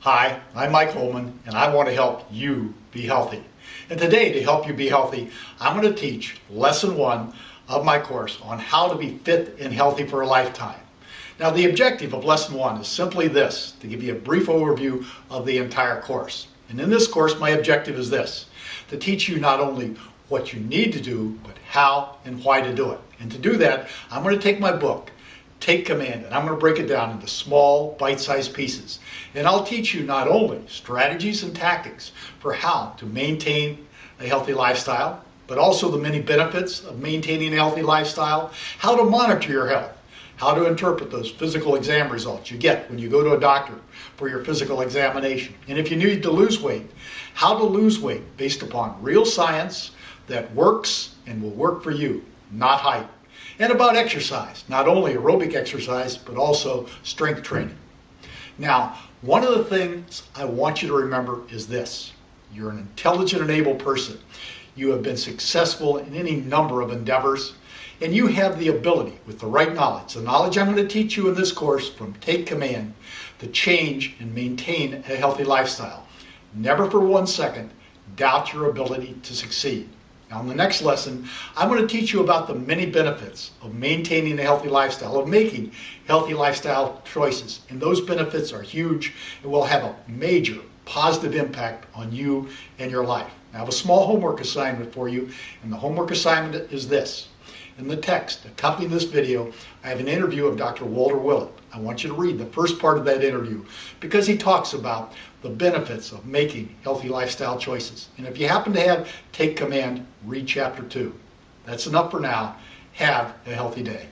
Hi, I'm Mike Holman, and I want to help you be healthy. And today, to help you be healthy, I'm going to teach lesson 1 of my course on how to be fit and healthy for a lifetime. Now, the objective of lesson 1 is simply this, to give you a brief overview of the entire course. And in this course, my objective is this, to teach you not only what you need to do, but how and why to do it. And to do that, I'm going to take my book, Take Command, and I'm going to break it down into small, bite-sized pieces. And I'll teach you not only strategies and tactics for how to maintain a healthy lifestyle, but also the many benefits of maintaining a healthy lifestyle, how to monitor your health, how to interpret those physical exam results you get when you go to a doctor for your physical examination. And if you need to lose weight, how to lose weight based upon real science that works and will work for you, not hype. And about exercise, not only aerobic exercise, but also strength training. Now, one of the things I want you to remember is this. You're an intelligent and able person. You have been successful in any number of endeavors, and you have the ability, with the right knowledge, the knowledge I'm going to teach you in this course from Take Command, to change and maintain a healthy lifestyle. Never for 1 second doubt your ability to succeed. Now, in the next lesson, I'm going to teach you about the many benefits of maintaining a healthy lifestyle, of making healthy lifestyle choices. And those benefits are huge and will have a major positive impact on you and your life. I have a small homework assignment for you, and the homework assignment is this. In the text accompanying this video, I have an interview of Dr. Walter Willett. I want you to read the first part of that interview because he talks about the benefits of making healthy lifestyle choices. And if you happen to have Take Command, read chapter 2. That's enough for now. Have a healthy day.